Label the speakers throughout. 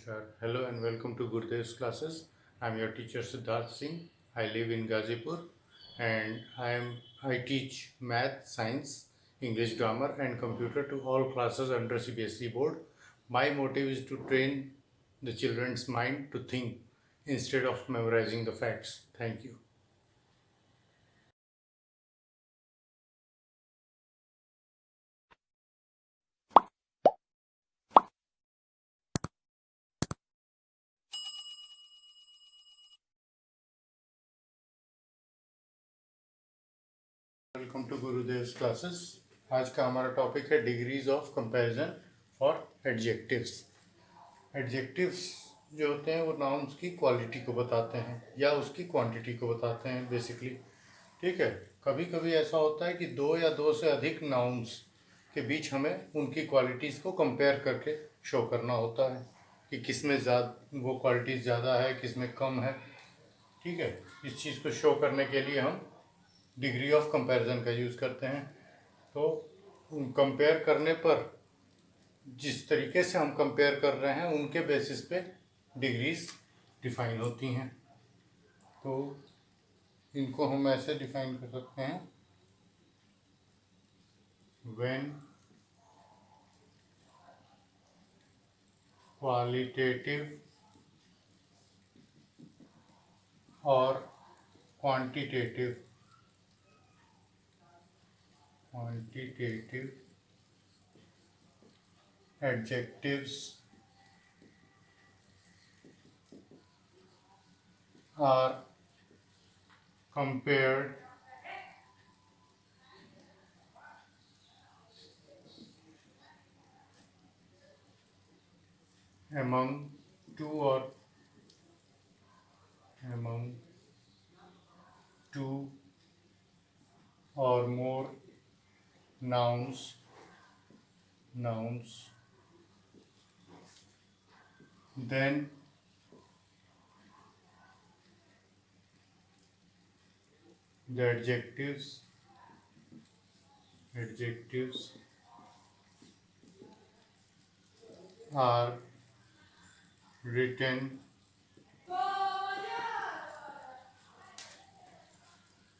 Speaker 1: Namaskar. Hello and welcome to Gurdev's classes. I'm your teacher Siddharth Singh. I live in Gazipur and I teach math, science, English grammar and computer to all classes under CBSE board. My motive is to train the children's mind to think instead of memorizing the facts. Thank you. Welcome to Gurudev's classes. आज का हमारा topic है degrees of comparison for adjectives. Adjectives जो होते हैं वो nouns की quality को बताते हैं या उसकी क्वांटिटी को बताते हैं बेसिकली। ठीक है, कभी कभी ऐसा होता है कि दो या दो से अधिक नाउन्स के बीच हमें उनकी क्वालिटीज़ को कंपेयर करके शो करना होता है कि किस में ज़्यादा वो क्वालिटीज़ ज़्यादा है, किस में कम है। ठीक है, इस चीज़ को शो करने के लिए हम डिग्री ऑफ कंपैरिजन का यूज़ करते हैं। तो कंपेयर करने पर जिस तरीके से हम कंपेयर कर रहे हैं उनके बेसिस पे डिग्रीज डिफाइन होती हैं। तो इनको हम ऐसे डिफाइन कर सकते हैं, व्हेन क्वालिटेटिव और quantitative adjectives are compared among two or among two or more nouns then the adjectives are written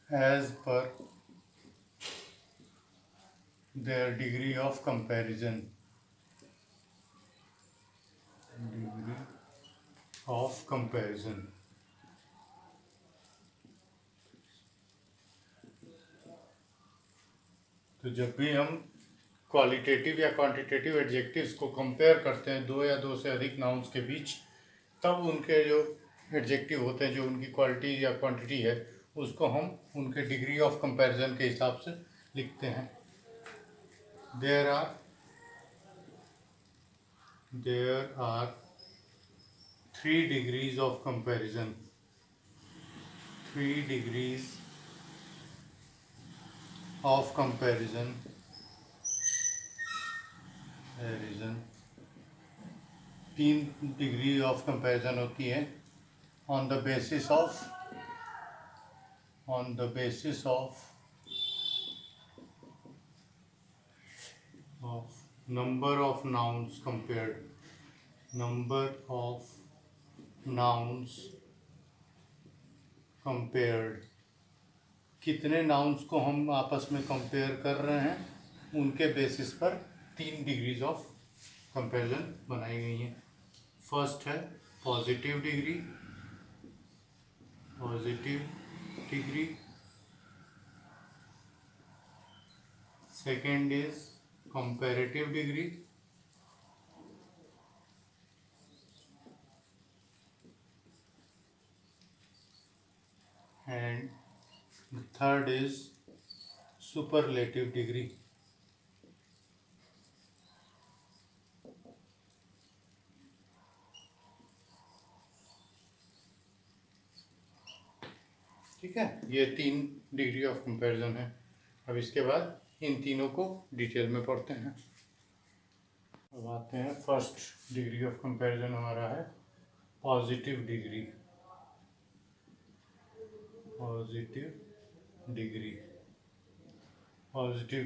Speaker 1: as per their degree of comparison. तो जब भी हम क्वालिटेटिव या क्वांटिटेटिव एडजेक्टिव्स को कंपेयर करते हैं दो या दो से अधिक नाउन्स के बीच, तब उनके जो एडजेक्टिव होते हैं, जो उनकी क्वालिटी या क्वांटिटी है, उसको हम उनके डिग्री ऑफ कंपैरिजन के हिसाब से लिखते हैं। There are 3 degrees of comparison. 3 degrees of comparison. 3 degree of comparison होती है on the basis of number of nouns compared. कितने नाउन्स को हम आपस में कंपेयर कर रहे हैं उनके बेसिस पर 3 डिग्रीज ऑफ कंपैरिजन बनाई गई हैं। फर्स्ट है positive degree. Second is comparative degree. And third is superlative degree. ठीक है, ये 3 डिग्री ऑफ कंपैरिजन है। अब इसके बाद इन तीनों को डिटेल में पढ़ते हैं। अब आते हैं फर्स्ट डिग्री ऑफ कंपैरिजन हमारा है पॉजिटिव डिग्री। पॉजिटिव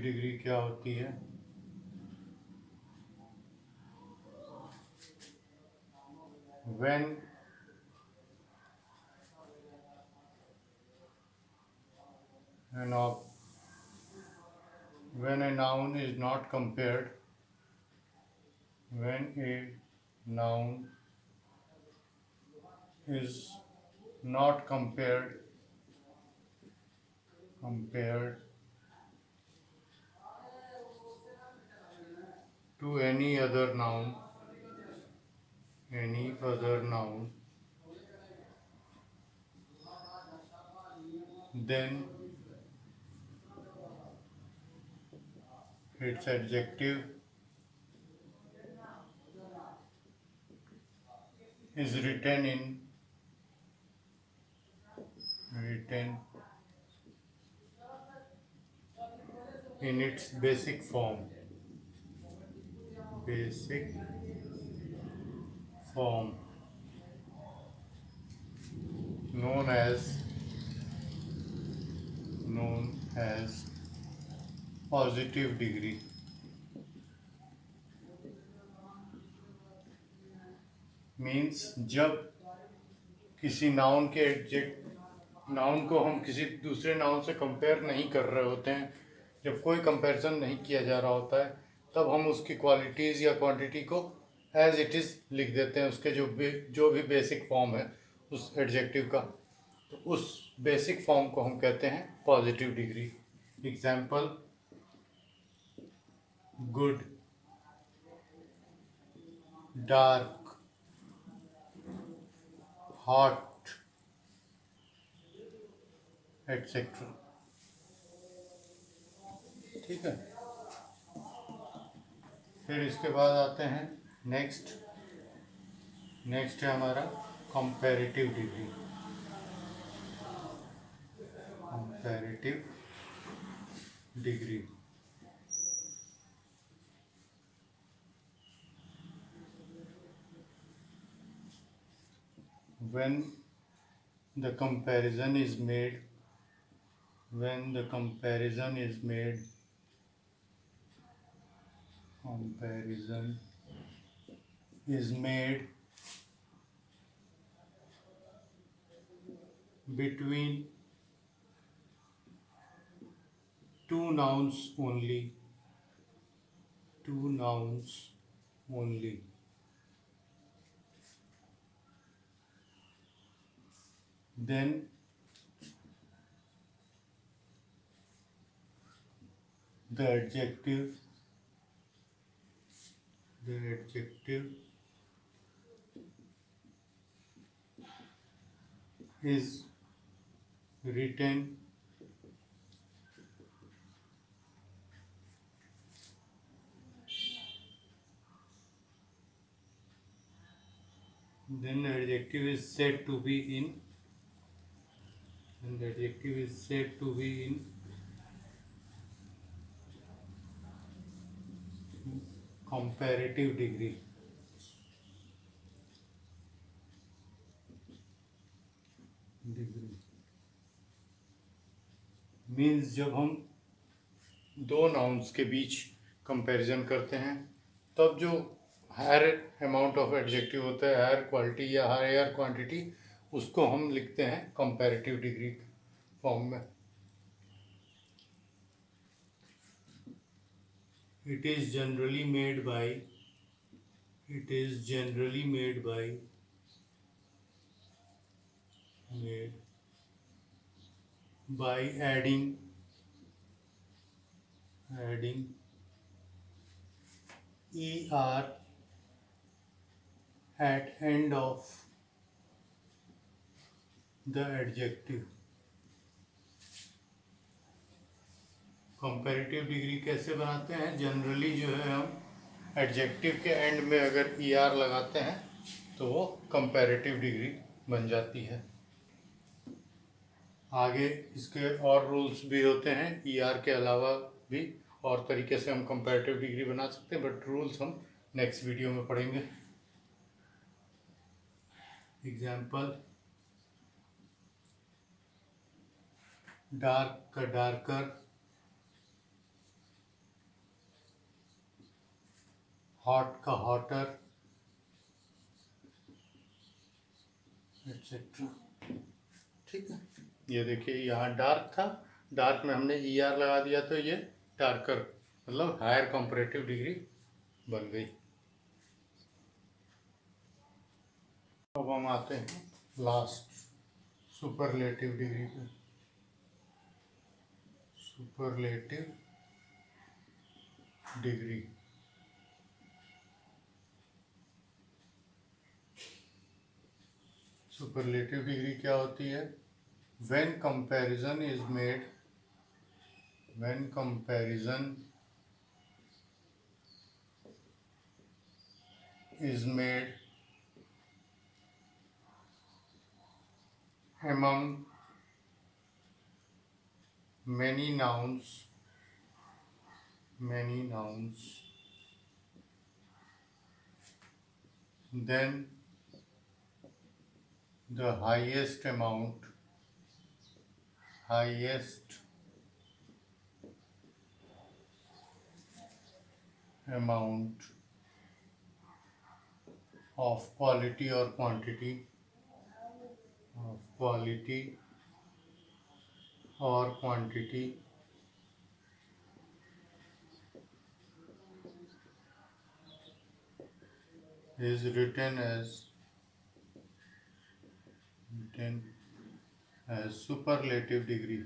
Speaker 1: डिग्री क्या होती है? when an ob- when a noun is not compared, when a noun is not compared to any other noun, then its adjective is written in its basic form known as positive degree. Means जब किसी noun को हम किसी दूसरे noun से compare नहीं कर रहे होते हैं, जब कोई कंपैरिजन नहीं किया जा रहा होता है, तब हम उसकी क्वालिटीज़ या क्वांटिटी को एज इट इज़ लिख देते हैं, उसके जो भी बेसिक फॉर्म है उस एडजेक्टिव का, तो उस बेसिक फॉर्म को हम कहते हैं positive degree. Example: good, dark, hot, etcetera. ठीक है. फिर इसके बाद आते हैं नेक्स्ट है हमारा comparative degree. when the comparison is made between two nouns only, then the adjective is written then the adjective is said to be in comparative degree. Means जब हम दो नाउन्स के बीच कंपैरिजन करते हैं, तब जो हायर अमाउंट ऑफ एडजेक्टिव होता है, हायर क्वालिटी या हायर क्वांटिटी, उसको हम लिखते हैं कंपैरेटिव डिग्री फॉर्म में. It is generally made by adding er at end of the adjective. Comparative degree कैसे बनाते हैं? जनरली जो है हम एडजेक्टिव के एंड में अगर er लगाते हैं तो वो कंपैरेटिव डिग्री बन जाती है. आगे इसके और रूल्स भी होते हैं, er के अलावा भी और तरीके से हम कंपैरेटिव डिग्री बना सकते हैं, बट रूल्स हम नेक्स्ट वीडियो में पढ़ेंगे. एग्जाम्पल: डार्क का डार्कर, हॉट का हॉटर, एक्सेट्रा। ठीक है, ये देखिए यहाँ डार्क था, डार्क में हमने ई आर लगा दिया तो ये डार्कर मतलब हायर कंपैरेटिव डिग्री बन गई। अब हम आते हैं लास्ट सुपरलेटिव डिग्री पे। सुपरलेटिव डिग्री सुपरलेटिव डिग्री क्या होती है? when comparison is made among many nouns then the highest amount of quality or quantity is written as superlative degree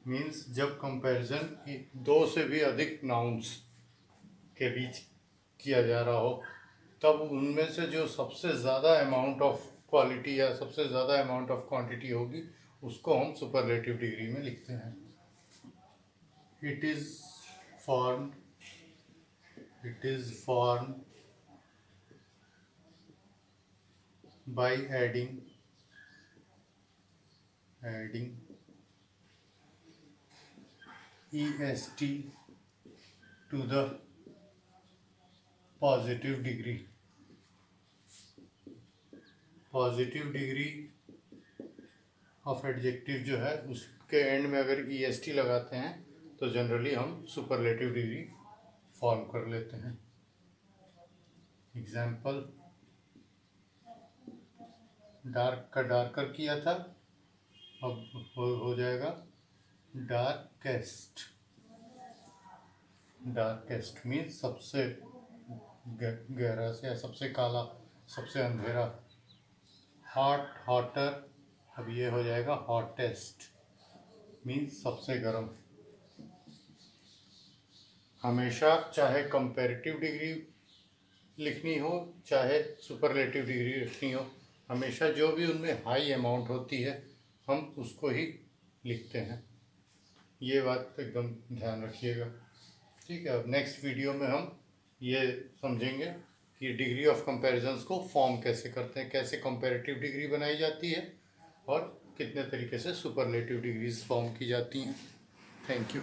Speaker 1: means जब कंपैरिजन दो से भी अधिक नाउन्स के बीच किया जा रहा हो तब उनमें से जो सबसे ज़्यादा अमाउंट ऑफ क्वालिटी या सबसे ज़्यादा अमाउंट ऑफ क्वांटिटी होगी उसको हम सुपरलेटिव डिग्री में लिखते हैं। It is formed by adding est to the positive degree of adjective जो है उसके एंड में अगर est लगाते हैं तो जनरली हम सुपरलेटिव डिग्री फॉर्म कर लेते हैं। एग्जाम्पल, डार्क का डार्कर किया था, अब हो जाएगा डार्केस्ट मीन्स सबसे गहरा से या सबसे काला, सबसे अंधेरा। हॉटर, अब ये हो जाएगा हॉटेस्ट मीन्स सबसे गर्म। हमेशा चाहे कंपैरेटिव डिग्री लिखनी हो चाहे सुपरलेटिव डिग्री लिखनी हो, हमेशा जो भी उनमें हाई अमाउंट होती है हम उसको ही लिखते हैं। ये बात एकदम ध्यान रखिएगा। ठीक है, अब नेक्स्ट वीडियो में हम ये समझेंगे कि डिग्री ऑफ कंपैरिजंस को फॉर्म कैसे करते हैं, कैसे कंपैरेटिव डिग्री बनाई जाती है और कितने तरीके से सुपरलेटिव डिग्रीज फॉर्म की जाती हैं। Thank you.